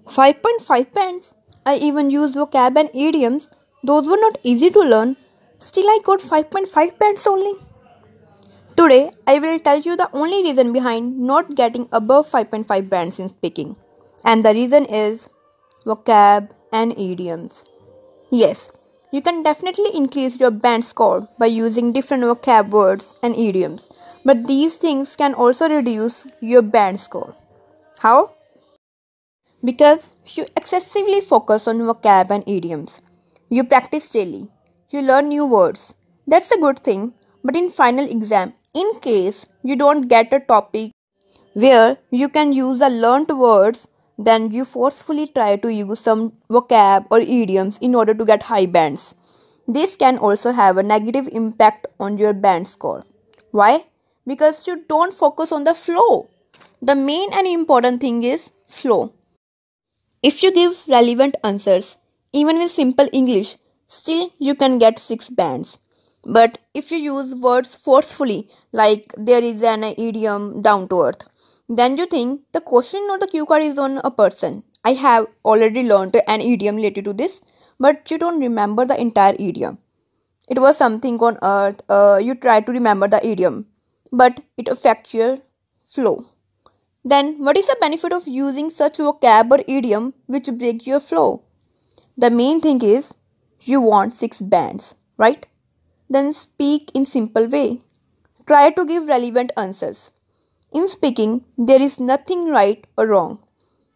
5.5 bands. I even used vocab and idioms. Those were not easy to learn. Still, I got 5.5 bands only. Today, I will tell you the only reason behind not getting above 5.5 bands in speaking. And the reason is vocab and idioms. Yes, you can definitely increase your band score by using different vocab words and idioms. But these things can also reduce your band score. How? Because you excessively focus on vocab and idioms. You practice daily. You learn new words. That's a good thing. But in final exam, in case you don't get a topic where you can use the learnt words, then you forcefully try to use some vocab or idioms in order to get high bands. This can also have a negative impact on your band score. Why? Because you don't focus on the flow. The main and important thing is flow. If you give relevant answers, even with simple English, still you can get 6 bands. But if you use words forcefully, like there is an idiom down to earth, then you think the question or the cue card is on a person. I have already learned an idiom related to this, but you don't remember the entire idiom. It was something on earth, you try to remember the idiom, but it affects your flow. Then, what is the benefit of using such vocab or idiom which break your flow? The main thing is you want 6 bands, right? Then speak in simple way. Try to give relevant answers. In speaking, there is nothing right or wrong.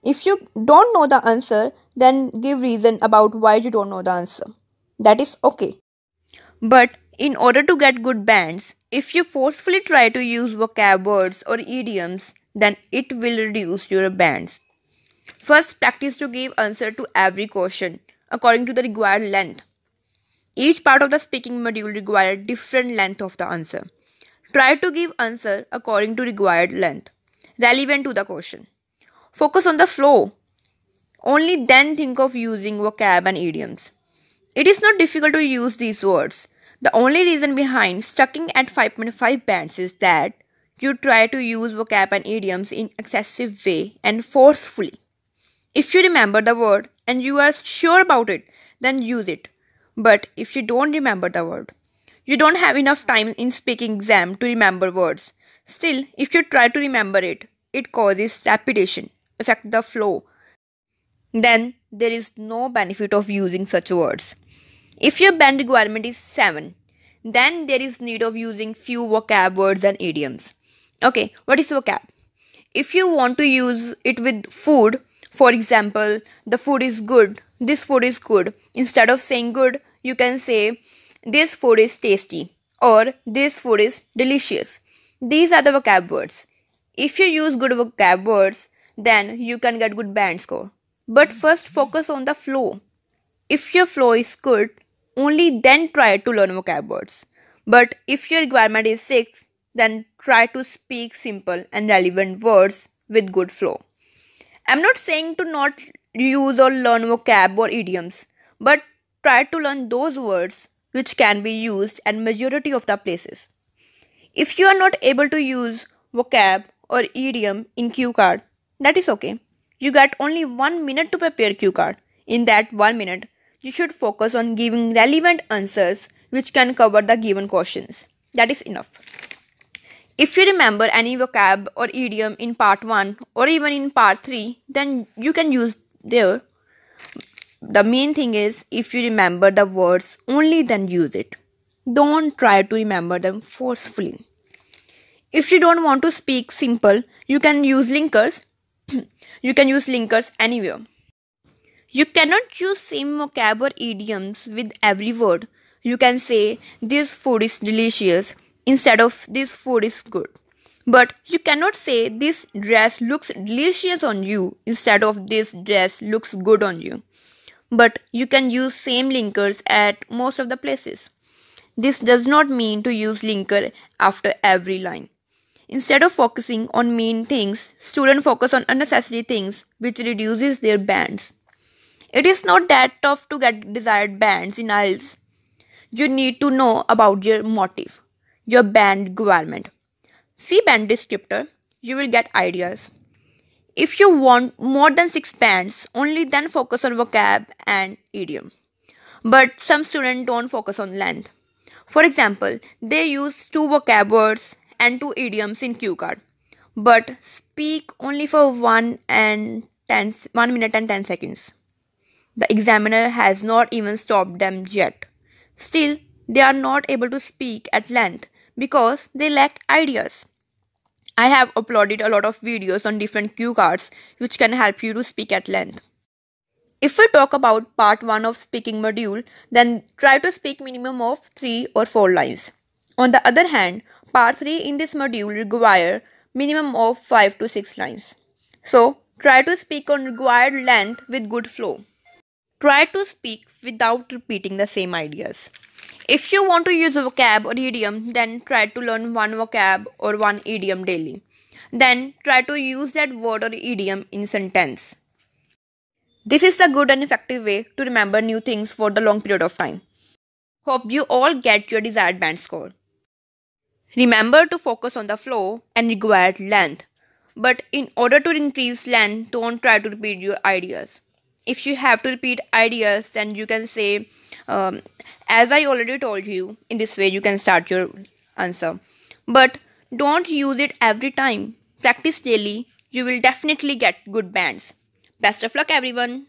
If you don't know the answer, then give reason about why you don't know the answer. That is okay. But in order to get good bands, if you forcefully try to use vocab words or idioms, then it will reduce your bands. First, practice to give answer to every question according to the required length. Each part of the speaking module requires different length of the answer. Try to give answer according to required length, relevant to the question. Focus on the flow. Only then think of using vocab and idioms. It is not difficult to use these words. The only reason behind stucking at 5.5 bands is that you try to use vocab and idioms in excessive way and forcefully. If you remember the word and you are sure about it, then use it. But if you don't remember the word, you don't have enough time in speaking exam to remember words. Still, if you try to remember it, it causes repetition, affect the flow. Then there is no benefit of using such words. If your band requirement is 7, then there is need of using few vocab words and idioms. Okay, what is vocab? If you want to use it with food, for example, the food is good, this food is good. Instead of saying good, you can say this food is tasty or this food is delicious. These are the vocab words. If you use good vocab words, then you can get good band score. But first focus on the flow. If your flow is good, only then try to learn vocab words. But if your requirement is 6, then try to speak simple and relevant words with good flow. I'm not saying to not use or learn vocab or idioms, but try to learn those words which can be used at majority of the places. If you are not able to use vocab or idiom in cue card, that is okay. You get only 1 minute to prepare cue card. In that 1 minute, you should focus on giving relevant answers which can cover the given questions. That is enough. If you remember any vocab or idiom in part 1 or even in part 3, then you can use there. The main thing is if you remember the words, only then use it. Don't try to remember them forcefully. If you don't want to speak simple, you can use linkers. You can use linkers anywhere. You cannot use same vocab or idioms with every word. You can say this food is delicious instead of this food is good. But you cannot say this dress looks delicious on you instead of this dress looks good on you. But you can use same linkers at most of the places. This does not mean to use linker after every line. Instead of focusing on main things, students focus on unnecessary things which reduces their bands. It is not that tough to get desired bands in IELTS. You need to know about your motive, your band requirement. See band descriptor, you will get ideas. If you want more than 6 bands, only then focus on vocab and idiom. But some students don't focus on length. For example, they use 2 vocab words and 2 idioms in cue card, but speak only for 1 minute and 10 seconds. The examiner has not even stopped them yet. Still, they are not able to speak at length because they lack ideas. I have uploaded a lot of videos on different cue cards which can help you to speak at length. If we talk about part 1 of speaking module, then try to speak minimum of 3 or 4 lines. On the other hand, part 3 in this module require minimum of 5 to 6 lines. So, try to speak on required length with good flow. Try to speak without repeating the same ideas. If you want to use a vocab or idiom, then try to learn 1 vocab or 1 idiom daily. Then try to use that word or idiom in sentence. This is a good and effective way to remember new things for the long period of time. Hope you all get your desired band score. Remember to focus on the flow and required length. But in order to increase length, don't try to repeat your ideas. If you have to repeat ideas, then you can say, as I already told you, in this way you can start your answer. But don't use it every time. Practice daily, you will definitely get good bands. Best of luck, everyone.